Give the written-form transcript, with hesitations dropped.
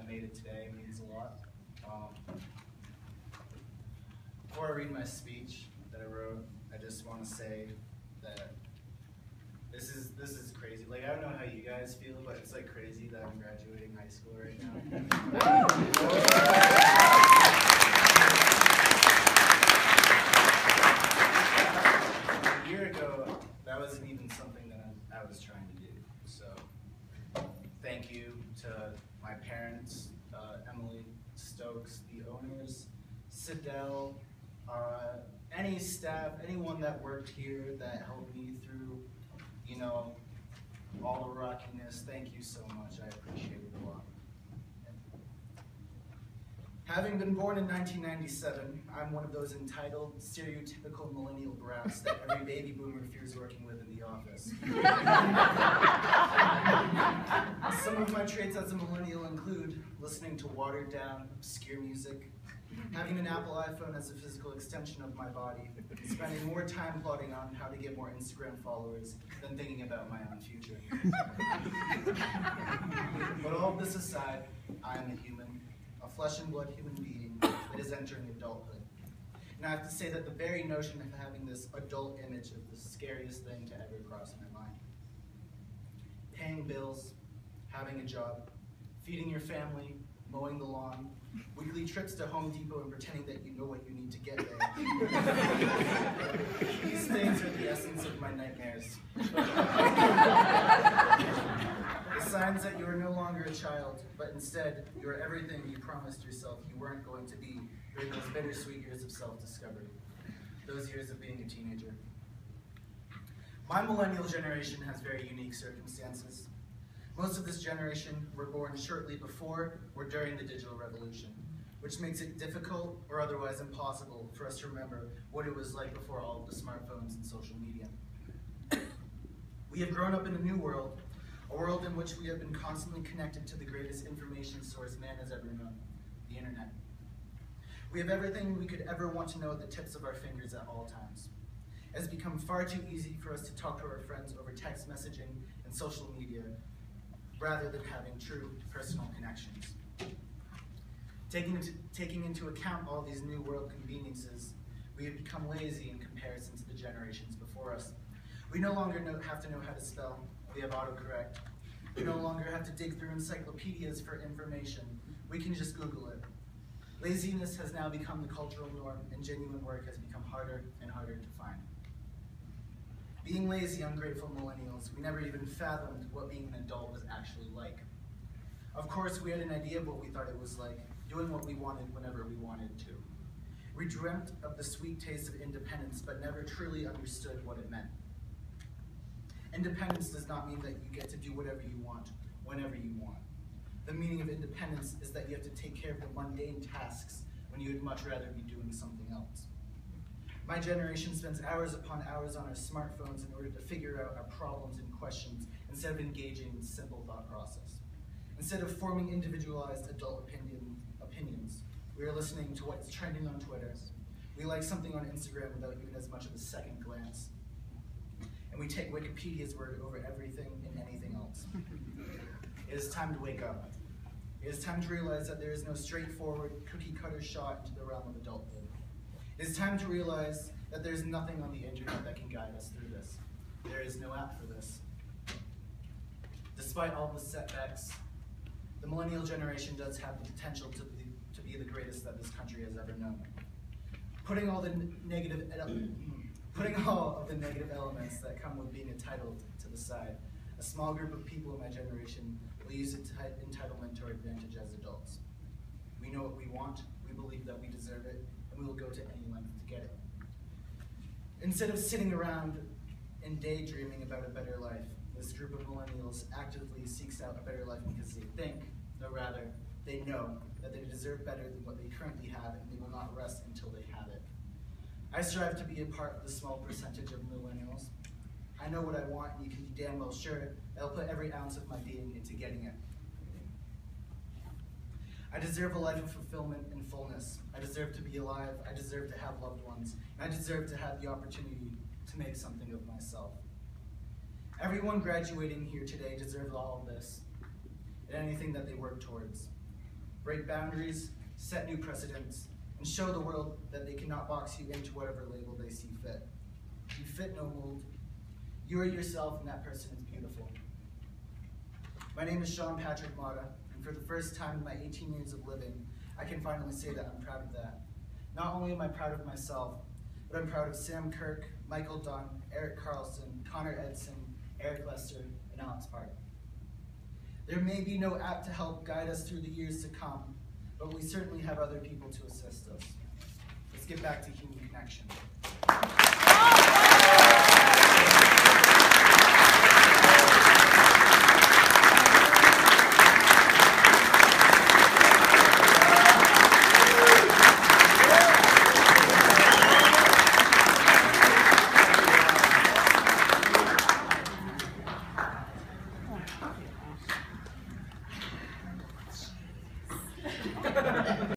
made it today means a lot. Before I read my speech that I wrote, I just want to say that this is crazy. Like, I don't know how you guys feel, but it's like crazy that I'm graduating high school right now. A year ago, that wasn't even something that I was trying to do. So, thank you to my parents, Emily, Stokes, the owners, Sidell, any staff, anyone that worked here that helped me through, you know, all the rockiness. Thank you so much. I appreciate it a lot. Having been born in 1997, I'm one of those entitled, stereotypical millennial brats that every baby boomer fears working with in the office. Some of my traits as a millennial include listening to watered down, obscure music, having an Apple iPhone as a physical extension of my body, spending more time plotting on how to get more Instagram followers than thinking about my own future. But all of this aside, I am a human, a flesh and blood human being that is entering adulthood. And I have to say that the very notion of having this adult image is the scariest thing to ever cross my mind. Paying bills, having a job, feeding your family, mowing the lawn, weekly trips to Home Depot and pretending that you know what you need to get there. These things are the essence of my nightmares. The signs that you are no longer a child, but instead you are everything you promised yourself you weren't going to be during those bittersweet years of self-discovery, those years of being a teenager. My millennial generation has very unique circumstances. Most of this generation were born shortly before or during the digital revolution, which makes it difficult or otherwise impossible for us to remember what it was like before all of the smartphones and social media. We have grown up in a new world, a world in which we have been constantly connected to the greatest information source man has ever known, the internet. We have everything we could ever want to know at the tips of our fingers at all times. It has become far too easy for us to talk to our friends over text messaging and social media, rather than having true personal connections. Taking into account all these new world conveniences, we have become lazy in comparison to the generations before us. We no longer have to know how to spell. We have autocorrect. We no longer have to dig through encyclopedias for information. We can just Google it. Laziness has now become the cultural norm, and genuine work has become harder and harder to find. Being lazy, ungrateful millennials, we never even fathomed what being an adult was actually like. Of course, we had an idea of what we thought it was like, doing what we wanted whenever we wanted to. We dreamt of the sweet taste of independence, but never truly understood what it meant. Independence does not mean that you get to do whatever you want, whenever you want. The meaning of independence is that you have to take care of the mundane tasks when you would much rather be doing something else. My generation spends hours upon hours on our smartphones in order to figure out our problems and questions instead of engaging in simple thought process. Instead of forming individualized adult opinions, we are listening to what's trending on Twitter. We like something on Instagram without even as much of a second glance. And we take Wikipedia's word over everything and anything else. It is time to wake up. It is time to realize that there is no straightforward, cookie-cutter shot into the realm of adulthood. It is time to realize that there is nothing on the internet that can guide us through this. There is no app for this. Despite all the setbacks, the millennial generation does have the potential to be the greatest that this country has ever known. Putting all of the negative elements that come with being entitled to the side, a small group of people in my generation will use entitlement to our advantage as adults. We know what we want, we believe that we deserve it, and we will go to any length to get it. Instead of sitting around and daydreaming about a better life, this group of millennials actively seeks out a better life because they think, or rather, they know that they deserve better than what they currently have, and they will not rest until they have it. I strive to be a part of the small percentage of millennials. I know what I want, and you can be damn well sure that I'll put every ounce of my being into getting it. I deserve a life of fulfillment and fullness. I deserve to be alive. I deserve to have loved ones. And I deserve to have the opportunity to make something of myself. Everyone graduating here today deserves all of this and anything that they work towards. break boundaries, set new precedents, and show the world that they cannot box you into whatever label they see fit. You fit no mold. You are yourself, and that person is beautiful. My name is Sean Patrick Motta, and for the first time in my 18 years of living, I can finally say that I'm proud of that. Not only am I proud of myself, but I'm proud of Sam Kirk, Michael Dunn, Eric Carlson, Connor Edson, Eric Lester, and Alex Park. There may be no app to help guide us through the years to come, but we certainly have other people to assist us. Let's get back to human connection.